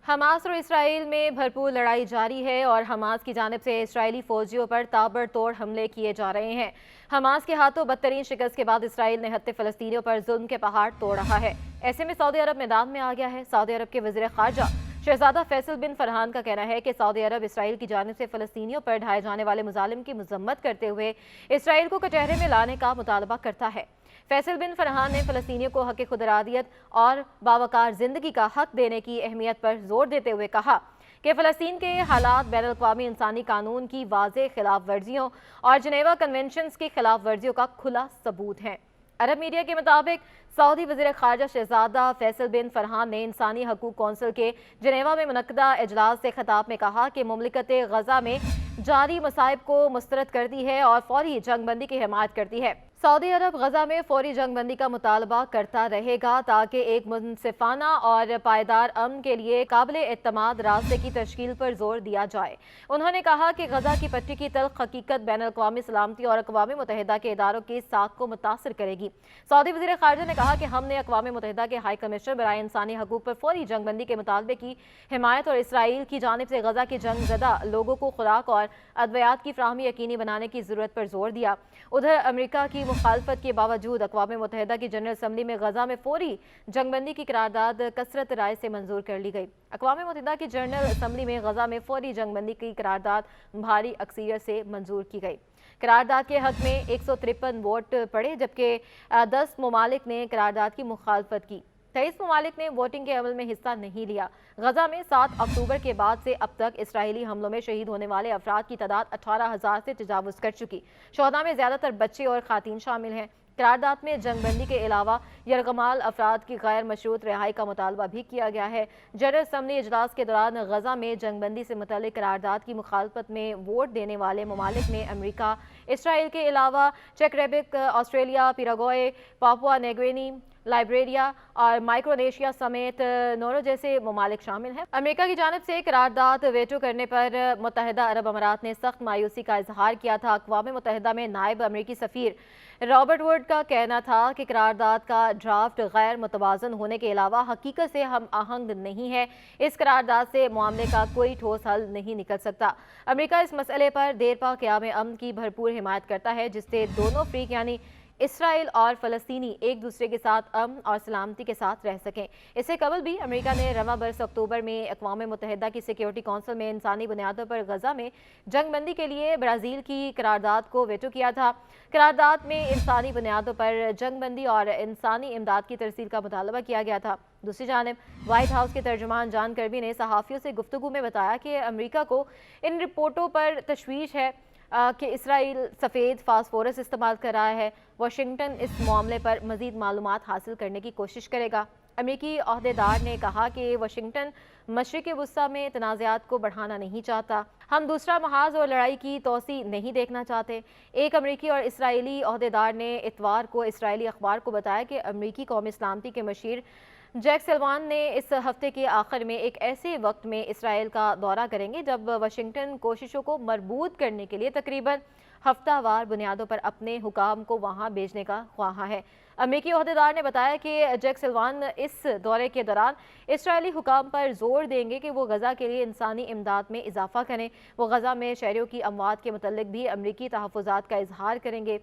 Hamas اور اسرائیل میں بھرپور لڑائی جاری ہے اور حماس کی جانب سے اسرائیلی فوجیوں پر تابڑتوڑ حملے کیے جا رہے ہیں۔ حماس کے ہاتھوں بدترین شکست کے بعد اسرائیل نے ہتے فلسطینیوں پر ظلم کے پہاڑ توڑ رہا ہے۔ ایسے میں سعودی عرب میدان میں آ گیا ہے۔ سعودی عرب کے وزیر خارجہ شہزادہ فیصل بن فرحان کا کہنا ہے کہ سعودی عرب اسرائیل کی جانب سے فلسطینیوں پر ڈھائے جانے والے مظالم کی مذمت کرتے ہوئے اسرائیل کو کٹہرے میں لانے کا مطالبہ کرتا ہے۔ فیصل بن فرحان نے فلسطینیوں کو حق خود ارادیت اور باوقار زندگی کا حق دینے کی اہمیت پر زور دیتے ہوئے کہا کہ فلسطین کے حالات بین الاقوامی انسانی قانون کی واضح خلاف ورزیوں اور جنیوا کنونشنز کی خلاف ورزیوں کا کھلا ثبوت ہیں۔ عرب میڈیا کے مطابق سعودی وزیر خارجہ شہزادہ فیصل بن فرحان نے انسانی حقوق کونسل کے جنیوا میں منعقدہ اجلاس سے خطاب میں کہا کہ مملکت غزہ میں جاری مصائب کو مسترد کرتی ہے اور فوری جنگ بندی کی حمایت کرتی ہے۔ سعودی عرب غزہ میں فوری جنگ بندی کا مطالبہ کرتا رہے گا تاکہ ایک منصفانہ اور پائیدار امن کے لیے قابل اعتماد راستے کی تشکیل پر زور دیا جائے۔ انہوں نے کہا کہ غزہ کی پٹی کی تلخ حقیقت بین الاقوامی سلامتی اور اقوام متحدہ کے اداروں کی ساکھ کو متاثر کرے گی۔ سعودی وزیر خارجہ نے کہا کہ ہم نے اقوام متحدہ کے ہائی کمشنر برائے انسانی حقوق پر فوری جنگ بندی کے مطالبے کی حمایت اور اسرائیل کی جانب سے غزہ کے جنگ زدہ لوگوں کو خوراک اور ادویات کی فراہمی یقینی بنانے کی ضرورت پر زور دیا۔ ادھر امریکہ کی مخالفت کے باوجود اقوام متحدہ کی جنرل اسمبلی میں غزہ میں فوری جنگ بندی کی قرارداد کثرت رائے سے منظور کر لی گئی۔ اقوام متحدہ کی جنرل اسمبلی میں غزہ میں فوری جنگ بندی کی قرارداد بھاری اکثریت سے منظور کی گئی۔ قرارداد کے حق میں 153 ووٹ پڑے جبکہ 10 ممالک نے قرارداد کی مخالفت کی۔ 23 ممالک نے ووٹنگ کے عمل میں حصہ نہیں لیا۔ غزہ میں 7 اکتوبر کے بعد سے اب تک اسرائیلی حملوں میں شہید ہونے والے افراد کی تعداد 18,000 سے تجاوز کر چکی۔ شہداء میں زیادہ تر بچے اور خواتین شامل ہیں۔ قرارداد میں جنگ بندی کے علاوہ یرغمال افراد کی غیر مشروط رہائی کا مطالبہ بھی کیا گیا ہے۔ جنرل اسمبلی اجلاس کے دوران غزہ میں جنگ بندی سے متعلق قرارداد کی مخالفت میں ووٹ دینے والے ممالک میں امریکہ، اسرائیل کے علاوہ چیک Republic, Australia, Paraguay, Papua New Guinea, Liberia اور مائکرونیشیا سمیت نورو جیسے ممالک شامل ہیں۔ امریکہ کی جانب سے قرارداد ویٹو کرنے پر متحدہ عرب امارات نے سخت مایوسی کا اظہار کیا تھا۔ اقوام متحدہ میں نائب امریکی سفیر رابرٹ ووڈ کا کہنا تھا کہ قرارداد کا ڈرافٹ غیر متوازن ہونے کے علاوہ حقیقت سے ہم آہنگ نہیں ہے۔ اس قرارداد سے معاملے کا کوئی ٹھوس حل نہیں نکل سکتا۔ امریکہ اس مسئلے پر دیرپا قیام امن کی بھرپور حمایت کرتا ہے جس سے دونوں فریق یعنی اسرائیل اور فلسطینی ایک دوسرے کے ساتھ امن اور سلامتی کے ساتھ رہ سکیں۔ اس سے قبل بھی امریکہ نے رواں برس اکتوبر میں اقوام متحدہ کی سیکیورٹی کونسل میں انسانی بنیادوں پر غزہ میں جنگ بندی کے لیے برازیل کی قرارداد کو ویٹو کیا تھا۔ قرارداد میں انسانی بنیادوں پر جنگ بندی اور انسانی امداد کی ترسیل کا مطالبہ کیا گیا تھا۔ دوسری جانب وائٹ ہاؤس کے ترجمان جان کربی نے صحافیوں سے گفتگو میں بتایا کہ امریکہ کو ان رپورٹوں پر تشویش ہے کہ اسرائیل سفید فاسفورس استعمال کر رہا ہے۔ واشنگٹن اس معاملے پر مزید معلومات حاصل کرنے کی کوشش کرے گا۔ امریکی عہدیدار نے کہا کہ واشنگٹن مشرق وسطی میں تنازعات کو بڑھانا نہیں چاہتا۔ ہم دوسرا محاذ اور لڑائی کی توسیع نہیں دیکھنا چاہتے۔ ایک امریکی اور اسرائیلی عہدیدار نے اتوار کو اسرائیلی اخبار کو بتایا کہ امریکی قومی سلامتی کے مشیر جیک سلوان نے اس ہفتے کے آخر میں ایک ایسے وقت میں اسرائیل کا دورہ کریں گے جب واشنگٹن کوششوں کو مربوط کرنے کے لیے تقریباً ہفتہ وار بنیادوں پر اپنے حکام کو وہاں بھیجنے کا خواہاں ہے۔ امریکی عہدیدار نے بتایا کہ جیک سلوان اس دورے کے دوران اسرائیلی حکام پر زور دیں گے کہ وہ غزہ کے لیے انسانی امداد میں اضافہ کریں۔ وہ غزہ میں شہریوں کی اموات کے متعلق بھی امریکی تحفظات کا اظہار کریں گے۔